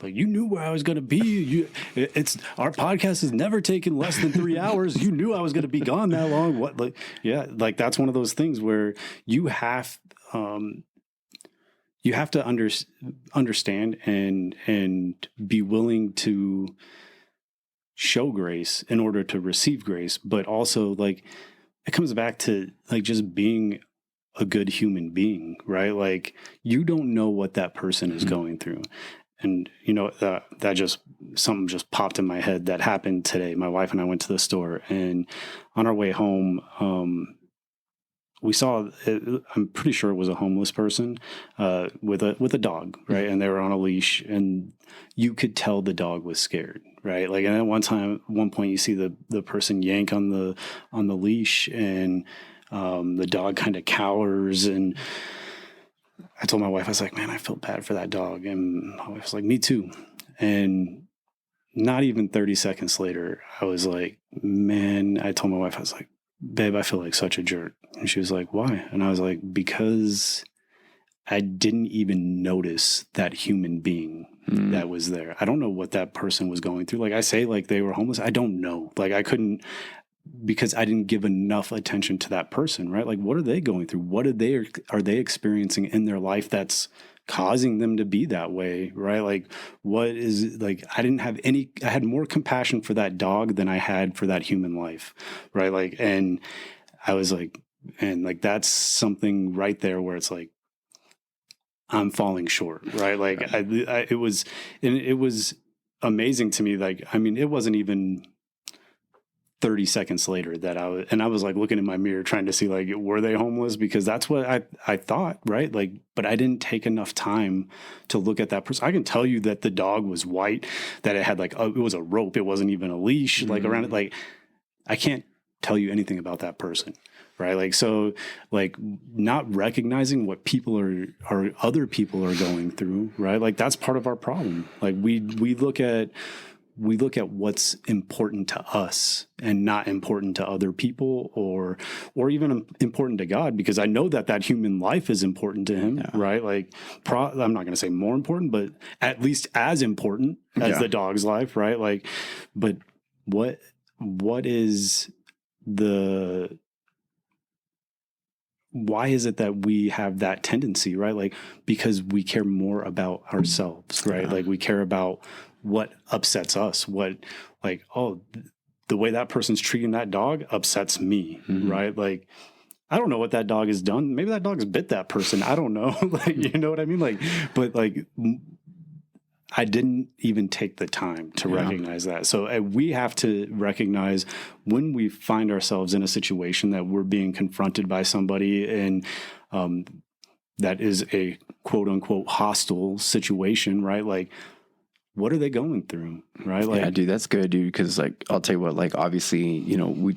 you knew where I was going to be. It's our podcast has neunder taken less than 3 hours. You knew I was going to be gone that long. What? Like, yeah, like that's one of those things where you have to understand and be willing to show grace in order to receive grace, but also like it comes back to like just being a good human being, right? Like you don't know what that person is going through. And, you know, that just, something just popped in my head that happened today. My wife and I went to the store, and on our way home, we saw, I'm pretty sure it was a homeless person with a dog, right? And they were on a leash, and you could tell the dog was scared, right? Like, and at one point you see the person yank on the leash, and the dog kind of cowers. And I told my wife, I was like, man, I feel bad for that dog. And my wife was like, me too. And not even 30 seconds later, I was like, man, I told my wife, I was like, babe, I feel like such a jerk. And she was like, why? And I was like, because I didn't even notice that human being that was there. I don't know what that person was going through. Like I say, like they were homeless. I don't know. Like I couldn't, because I didn't give enough attention to that person, right? Like, what are they going through? What are they experiencing in their life that's causing them to be that way, right? Like, what is, like, I had more compassion for that dog than I had for that human life, right? Like, and I was like, and like, that's something right there where it's like, I'm falling short, right? Like, it was amazing to me. Like, I mean, it wasn't even 30 seconds later that I was like looking in my mirror trying to see like, were they homeless? Because that's what I thought, right? Like, but I didn't take enough time to look at that person. I can tell you that the dog was white, that it had like, it was a rope. It wasn't even a leash like around it. Like, I can't tell you anything about that person. Right. Like, so like not recognizing what other people are going through. Right. Like that's part of our problem. Like we look at what's important to us and not important to other people or even important to God, because I know that human life is important to him, right? Like, I'm not going to say more important, but at least as important as the dog's life, right? Like, but what is why is it that we have that tendency, right? Like, because we care more about ourselves, right? Like we care about what upsets us, what, like, oh, the way that person's treating that dog upsets me, right? Like, I don't know what that dog has done. Maybe that dog's bit that person. I don't know. Like, you know what I mean? Like, but like, I didn't even take the time to recognize that. So we have to recognize when we find ourselves in a situation that we're being confronted by somebody and that is a quote unquote hostile situation, right? Like, what are they going through, right? Like, yeah, dude, that's good, dude. Because like, I'll tell you what, like, obviously, you know, we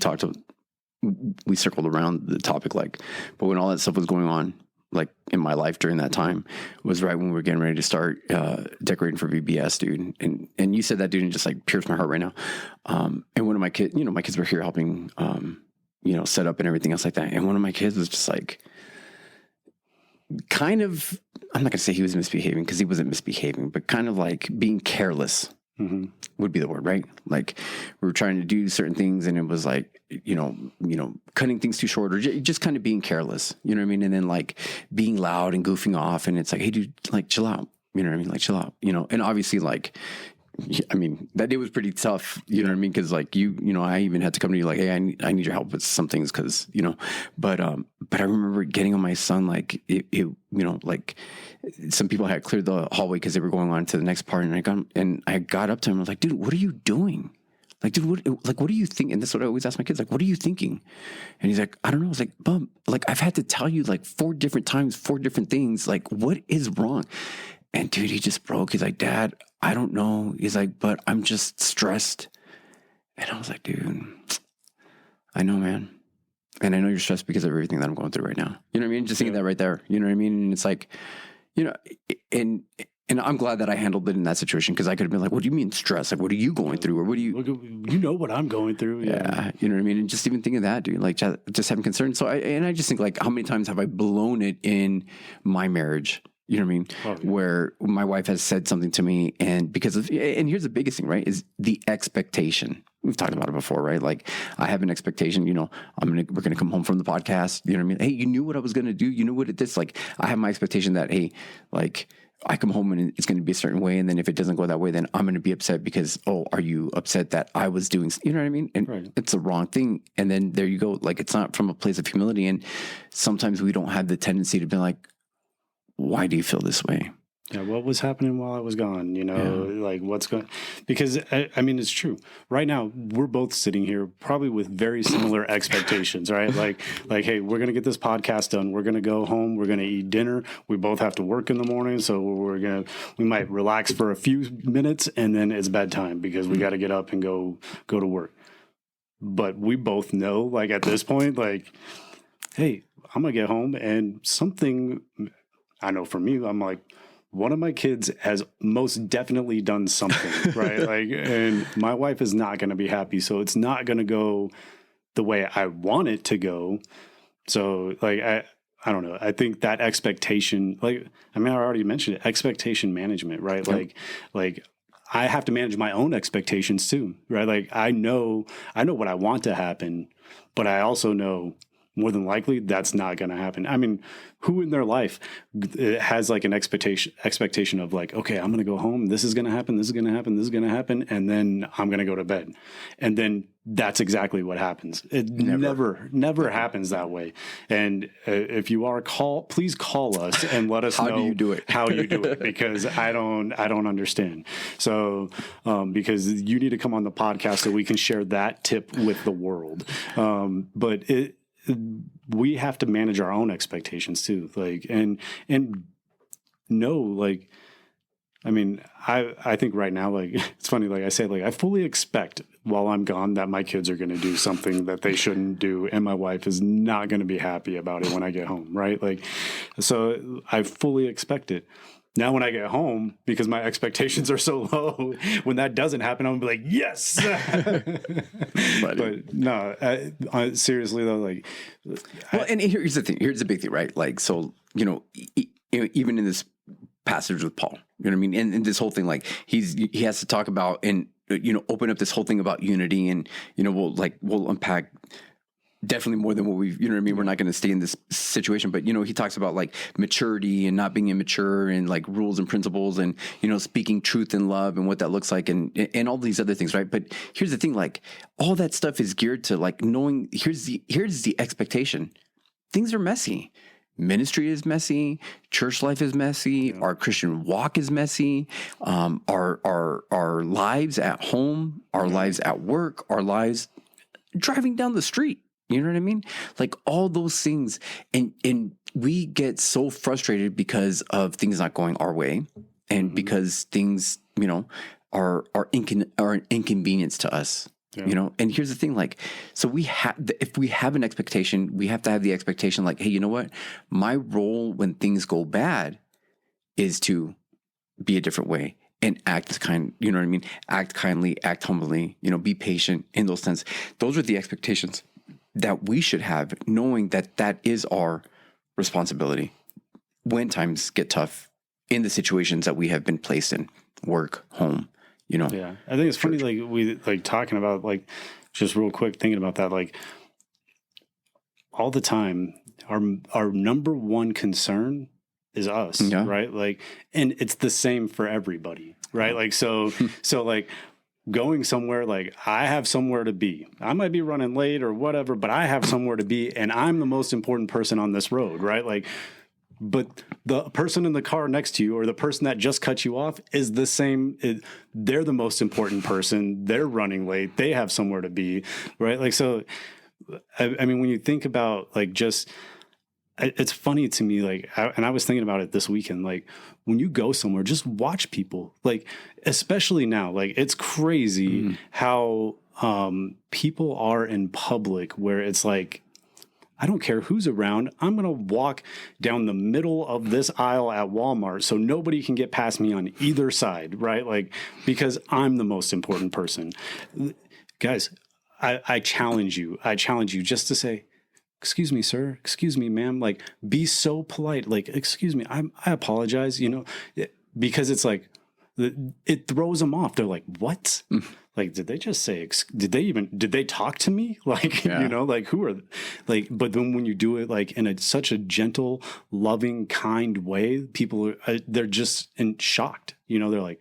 circled around the topic, like, but when all that stuff was going on, like in my life during that time was right when we were getting ready to start decorating for VBS, dude. And you said that, dude, and just like pierced my heart right now. And one of my kids, you know, my kids were here helping, you know, set up and everything else like that. And one of my kids was just like, kind of, I'm not gonna say he was misbehaving because he wasn't misbehaving, but kind of like being careless would be the word, right? Like we were trying to do certain things and it was like, you know, cutting things too short or just kind of being careless, you know what I mean? And then like being loud and goofing off and it's like, hey dude, like chill out, you know what I mean? Like chill out, you know? And obviously like, I mean, that day was pretty tough, you know what I mean? Cause like you know, I even had to come to you like, hey, I need your help with some things. Cause you know, but I remember getting on my son, like it you know, like some people had cleared the hallway cause they were going on to the next part. And I got up to him. I was like, dude, what are you doing? Like, dude, what do you think? And that's what I always ask my kids. Like, what are you thinking? And he's like, I don't know. I was like, Bub, like I've had to tell you like 4 different times, 4 different things. Like, what is wrong? And dude, he just broke. He's like, Dad, I don't know. He's like, but I'm just stressed. And I was like, dude, I know, man. And I know you're stressed because of everything that I'm going through right now. You know what I mean? Just thinking that right there. You know what I mean? And it's like, you know, and I'm glad that I handled it in that situation, because I could have been like, what do you mean stress? Like, what are you going through? Or what do you... You know what I'm going through. Yeah. You know what I mean? And just even thinking that, dude, like just having concern. So I just think, like, how many times have I blown it in my marriage? You know what I mean? Oh, yeah. Where my wife has said something to me, and and here's the biggest thing, right? Is the expectation. We've talked about it before, right? Like, I have an expectation, you know, we're going to come home from the podcast. You know what I mean? Hey, you knew what I was going to do. You knew what it is. Like, I have my expectation that, hey, like, I come home and it's going to be a certain way. And then if it doesn't go that way, then I'm going to be upset because, oh, are you upset that I was doing, you know what I mean? And It's the wrong thing. And then there you go. Like, it's not from a place of humility. And sometimes we don't have the tendency to be like, why do you feel this way? Yeah, what was happening while I was gone? You know, like what's going? Because I mean, it's true. Right now, we're both sitting here probably with very similar expectations, right? Like, hey, we're gonna get this podcast done. We're gonna go home. We're gonna eat dinner. We both have to work in the morning, so we might relax for a few minutes, and then it's bedtime because we got to get up and go to work. But we both know, like at this point, like, hey, I'm gonna get home and something. I know for me, I'm like, one of my kids has most definitely done something, right? Like, and my wife is not going to be happy. So it's not going to go the way I want it to go. So like, I don't know. I think that expectation, like, I mean, I already mentioned it, expectation management, right? Yep. Like I have to manage my own expectations too, right? Like I know what I want to happen, but I also know more than likely that's not going to happen. I mean, who in their life has like an expectation of like, okay, I'm going to go home. This is going to happen. This is going to happen. This is going to happen. And then I'm going to go to bed. And then that's exactly what happens. It never happens that way. And if you are please call us and let us know how you do it, because I don't understand. So, because you need to come on the podcast so we can share that tip with the world. But we have to manage our own expectations too. Like, and no, like, I mean, I think right now, like, it's funny, like I say, like, I fully expect while I'm gone that my kids are going to do something that they shouldn't do. And my wife is not going to be happy about it when I get home. Right. Like, so I fully expect it. Now, when I get home, because my expectations are so low, when that doesn't happen, I'm gonna be like, yes. But no, seriously though, like, well, and here's the thing. Here's the big thing, right? Like, so, you know, even in this passage with Paul, you know what I mean? And this whole thing, like, he has to talk about and, you know, open up this whole thing about unity, and, you know, we'll unpack definitely more than what we've, you know what I mean? We're not going to stay in this situation, but, you know, he talks about like maturity and not being immature, and like rules and principles, and, you know, speaking truth and love and what that looks like, and all these other things. Right. But here's the thing, like, all that stuff is geared to like knowing, here's the expectation. Things are messy. Ministry is messy. Church life is messy. Our Christian walk is messy. Our lives at home, our lives at work, our lives driving down the street. You know what I mean? Like all those things. And we get so frustrated because of things not going our way, and because things, you know, are an inconvenience to us. Yeah. You know, and here's the thing, like, so if we have an expectation, we have to have the expectation like, hey, you know what? My role when things go bad is to be a different way and act kind, you know what I mean? Act kindly, act humbly, you know, be patient in those sense. Those are the expectations that we should have, knowing that that is our responsibility when times get tough in the situations that we have been placed in, work, home, you know. Yeah. I think it's funny, like we like talking about, like, just real quick, thinking about that, like all the time, our number one concern is us, right? Like, and it's the same for everybody, right? Like, so like, going somewhere, like I have somewhere to be. I might be running late or whatever, but I have somewhere to be, and I'm the most important person on this road, right? Like, but the person in the car next to you, or the person that just cut you off, is the same. They're the most important person. They're running late. They have somewhere to be, right? Like, so, I mean, when you think about like just, it's funny to me, like, and I was thinking about it this weekend, like when you go somewhere, just watch people, like, especially now, like it's crazy how people are in public where it's like, I don't care who's around. I'm going to walk down the middle of this aisle at Walmart so nobody can get past me on either side, right? Like, because I'm the most important person. Guys, I challenge you. I challenge you just to say, excuse me, sir. Excuse me, ma'am. Like, be so polite. Like, excuse me. I apologize, because it's like, it throws them off. They're like, what? Like, did they just say, did they talk to me? Like, like who are, like, but then when you do it like in such a gentle, loving, kind way, people they're just shocked, they're like,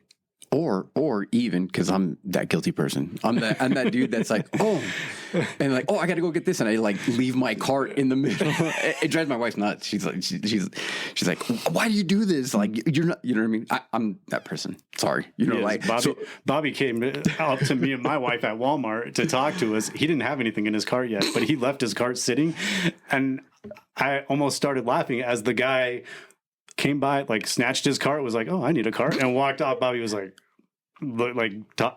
or even because I'm that guilty person. I'm that dude that's like, oh, and like, oh, I got to go get this, and I like leave my cart in the middle. It drives my wife nuts. She's like, she's like, why do you do this? Like, you're not, you know what I mean? I'm that person. Sorry, like Bobby came up to me and my wife at Walmart to talk to us. He didn't have anything in his cart yet, but he left his cart sitting, and I almost started laughing as the guy came by, like snatched his cart, was like, oh, I need a cart, and walked off. Bobby was like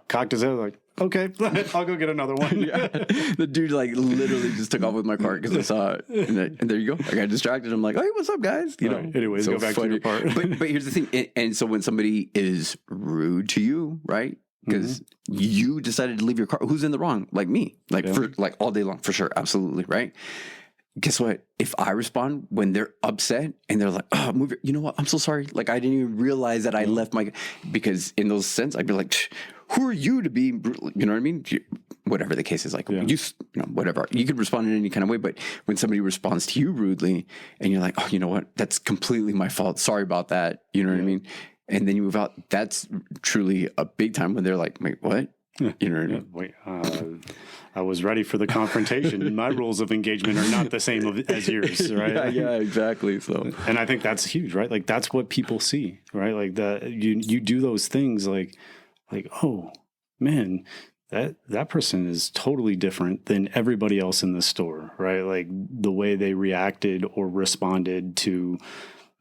cocked his head, like, okay, I'll go get another one. Yeah. The dude like literally just took off with my cart because I saw it, and there you go. I got distracted. I'm like, hey, what's up, guys? Anyways, so go back to your part. but here's the thing, and so when somebody is rude to you, right? Because you decided to leave your car, who's in the wrong? Like me, for like all day long, for sure, absolutely, right? Guess what? If I respond when they're upset and they're like, oh, move your, you know what? I'm so sorry. Like, I didn't even realize that I left my, because in those sense, I'd be like, who are you to be, you know what I mean? Whatever the case is, like, whatever. You could respond in any kind of way, but when somebody responds to you rudely and you're like, oh, you know what? That's completely my fault. Sorry about that. You know what I mean? And then you move out. That's truly a big time when they're like, wait, what? You know what I mean? I was ready for the confrontation. My rules of engagement are not the same as yours, right? Yeah, exactly. So, and I think that's huge, right? Like, that's what people see, right? Like you do those things, like, oh man, that person is totally different than everybody else in the store, right? Like, the way they reacted or responded to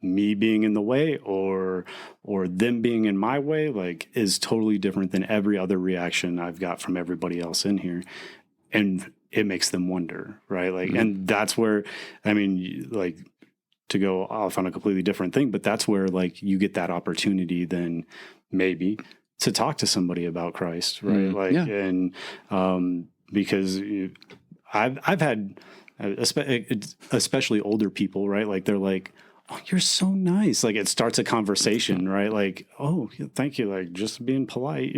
me being in the way or them being in my way, like, is totally different than every other reaction I've got from everybody else in here. And it makes them wonder, right? Like, and that's where, I mean, like, to go off on a completely different thing, but that's where, like, you get that opportunity then maybe to talk to somebody about Christ, right? And because I've had, especially older people, right? Like, they're like, oh, you're so nice. Like, it starts a conversation, right? Like, oh, thank you. Like, just being polite.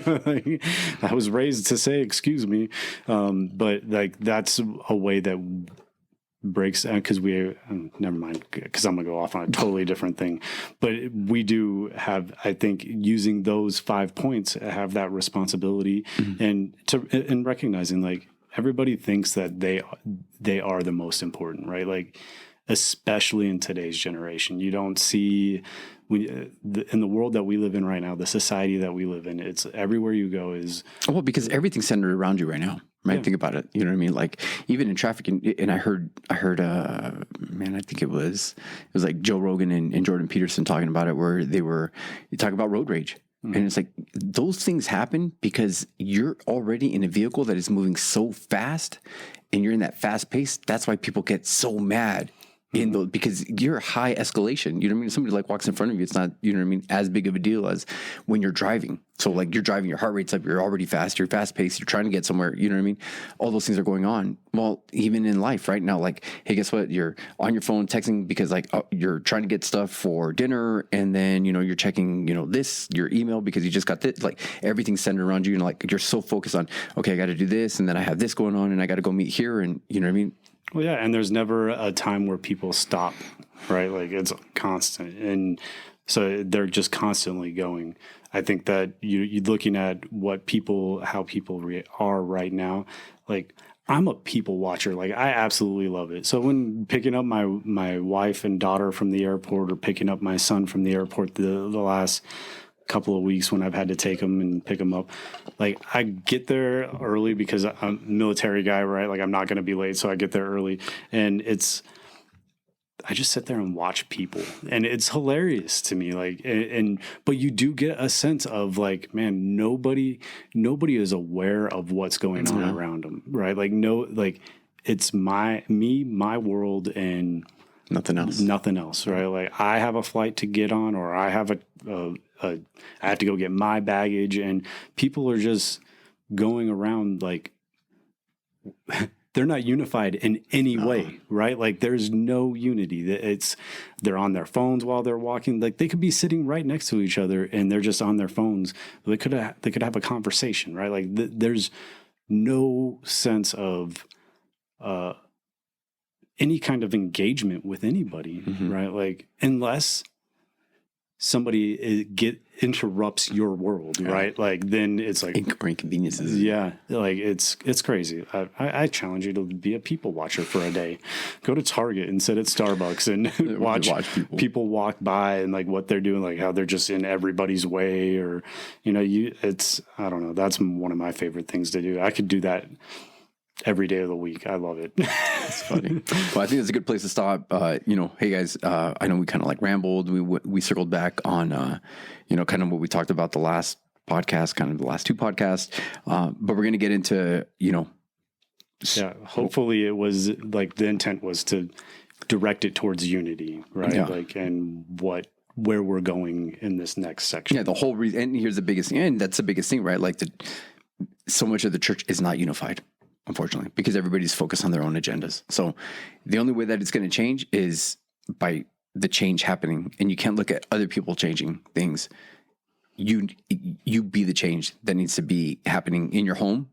Like, I was raised to say, excuse me. But like, that's a way that breaks, because never mind, because I'm going to go off on a totally different thing. But we do have, I think, using those 5 points, have that responsibility and recognizing, like, everybody thinks that they are the most important, right? Like, especially in today's generation, you don't see in the world that we live in right now, the society that we live in, it's everywhere you go is because everything's centered around you right now, right? Yeah. Think about it. You know what I mean? Like, even in traffic, and I heard, man, I think it was like Joe Rogan and Jordan Peterson talking about it, where they talking about road rage. And it's like, those things happen because you're already in a vehicle that is moving so fast, and you're in that fast pace. That's why people get so mad. Because you're high escalation, you know what I mean? Somebody like walks in front of you, it's not, you know what I mean, as big of a deal as when you're driving. So like, you're driving, your heart rate's up, you're already fast, you're fast paced, you're trying to get somewhere, you know what I mean? All those things are going on. Well, even in life right now, like, hey, guess what? You're on your phone texting because like, you're trying to get stuff for dinner, and then, you're checking, your email because you just got this, like, everything's centered around you, and like, you're so focused on, okay, I got to do this, and then I have this going on, and I got to go meet here, and you know what I mean? Well, yeah, and there's never a time where people stop, right? Like, it's constant, and so they're just constantly going. I think that you're looking at how people are right now. Like, I'm a people watcher. Like, I absolutely love it. So when picking up my wife and daughter from the airport, or picking up my son from the airport, the last couple of weeks when I've had to take them and pick them up, like, I get there early because I'm a military guy, right? Like, I'm not going to be late, so I get there early, and it's I just sit there and watch people, and it's hilarious to me. Like, but you do get a sense of like, man, nobody is aware of what's going on around them, right? Like, it's my world, and Nothing else, right? Like, I have a flight to get on, or I have I have to go get my baggage, and people are just going around like they're not unified in any way, right? Like, there's no unity. They're on their phones while they're walking. Like, they could be sitting right next to each other and they're just on their phones. They could have a conversation, right? Like, there's no sense of any kind of engagement with anybody, right? Like, unless somebody interrupts your world, right? Like, then it's like inconveniences. Yeah, like it's crazy. I challenge you to be a people watcher for a day. Go to Target and sit at Starbucks and watch people walk by and like what they're doing, like how they're just in everybody's way, or I don't know. That's one of my favorite things to do. I could do that every day of the week. I love it. It's funny. Well, I think it's a good place to stop. Hey guys, I know we kind of like rambled. We circled back on, kind of what we talked about the last podcast, kind of the last two podcasts. But we're going to get into, yeah, hopefully it was like the intent was to direct it towards unity, right? Yeah. Like, and where we're going in this next section. Yeah. The whole reason, and here's the biggest thing, and that's the biggest thing, right? Like so much of the church is not unified, unfortunately, because everybody's focused on their own agendas. So the only way that it's going to change is by the change happening, and you can't look at other people changing things. You be the change that needs to be happening in your home,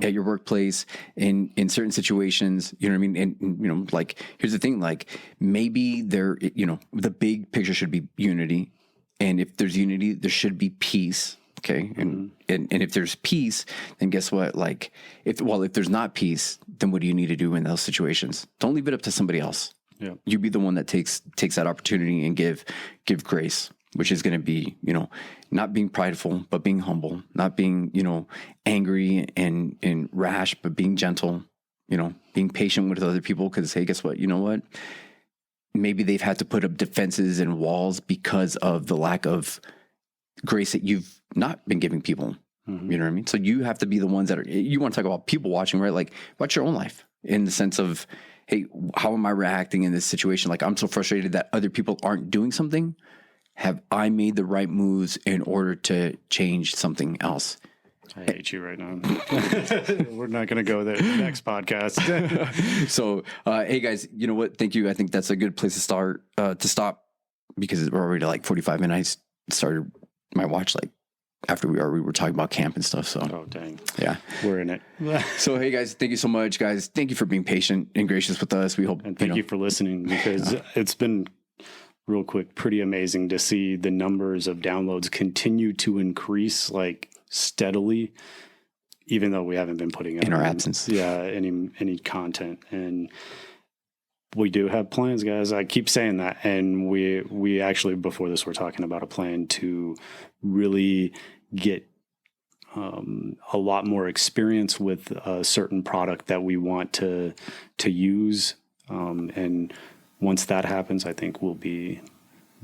at your workplace, in certain situations, you know what I mean? And, like, here's the thing, like maybe the big picture should be unity. And if there's unity, there should be peace. Okay. And if there's peace, then guess what? Like, if there's not peace, then what do you need to do in those situations? Don't leave it up to somebody else. Yeah. You be the one that takes that opportunity and give grace, which is going to be, not being prideful, but being humble, not being, angry and rash, but being gentle, being patient with other people. Cause hey, guess what? You know what? Maybe they've had to put up defenses and walls because of the lack of grace that you've not been giving people. You know what I mean? So you have to be the ones that you want to talk about people watching, right? Like, watch your own life in the sense of, hey, how am I reacting in this situation? Like, I'm so frustrated that other people aren't doing something. Have I made the right moves in order to change something else? I hate you right now. We're not going to go there. Next podcast. So, hey guys, you know what? Thank you. I think that's a good place to start, to stop, because we're already like 45 minutes. I started my watch like after we were talking about camp and stuff. So, oh dang, yeah, we're in it. So, hey guys, thank you so much, guys. Thank you for being patient and gracious with us. We hope, and thank you for listening, because it's been real quick, pretty amazing to see the numbers of downloads continue to increase like steadily, even though we haven't been putting in our absence. Yeah, any content. And we do have plans, guys. I keep saying that. And we actually, before this, we're talking about a plan to really get a lot more experience with a certain product that we want to use. And once that happens, I think we'll be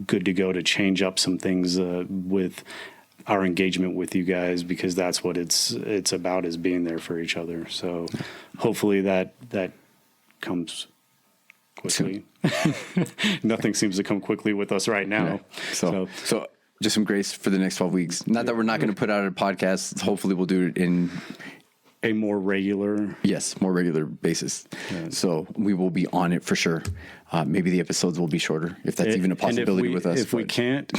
good to go to change up some things with our engagement with you guys, because that's what it's about, is being there for each other. So hopefully that comes quickly. Nothing seems to come quickly with us right now. Yeah. So just some grace for the next 12 weeks. Not that we're not going to put out a podcast. Hopefully we'll do it in a more regular basis. Yeah. So we will be on it for sure. Maybe the episodes will be shorter, if that's even a possibility with us. If we can't,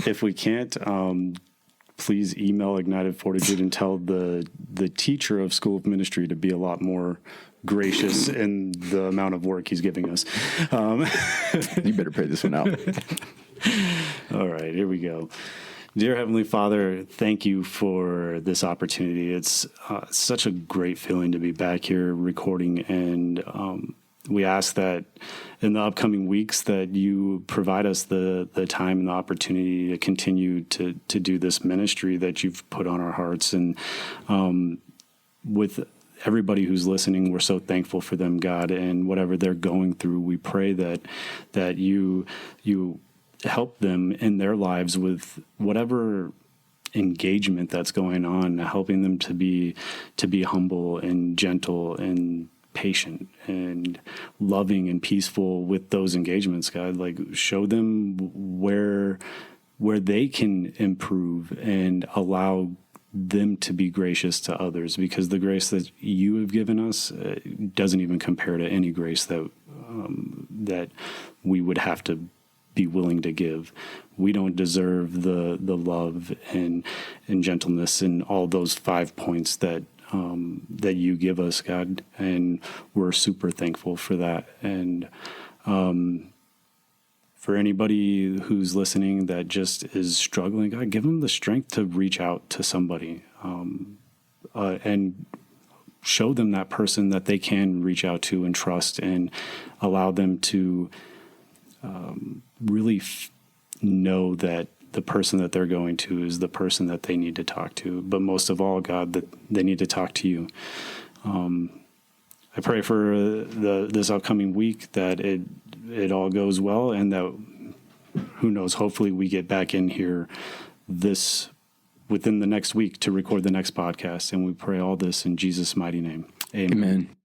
please email Ignited Fortitude and tell the teacher of School of Ministry to be a lot more gracious in the amount of work he's giving us. You better pray this one out. All right, here we go. Dear Heavenly Father, thank you for this opportunity. It's such a great feeling to be back here recording, and we ask that in the upcoming weeks that you provide us the time and the opportunity to continue to do this ministry that you've put on our hearts. And with everybody who's listening, we're so thankful for them, God, and whatever they're going through. We pray that you help them in their lives with whatever engagement that's going on, helping them to be humble and gentle and patient and loving and peaceful with those engagements, God. Like, show them where they can improve and allow them to be gracious to others, because the grace that you have given us doesn't even compare to any grace that we would have to be willing to give. We don't deserve the love and gentleness and all those 5 points that you give us, God, and we're super thankful for that. And for anybody who's listening that just is struggling, God, give them the strength to reach out to somebody and show them that person that they can reach out to and trust, and allow them to really know that the person that they're going to is the person that they need to talk to. But most of all, God, that they need to talk to you. I pray for this upcoming week that it all goes well, and that, who knows, hopefully we get back in here within the next week to record the next podcast. And we pray all this in Jesus' mighty name. Amen. Amen.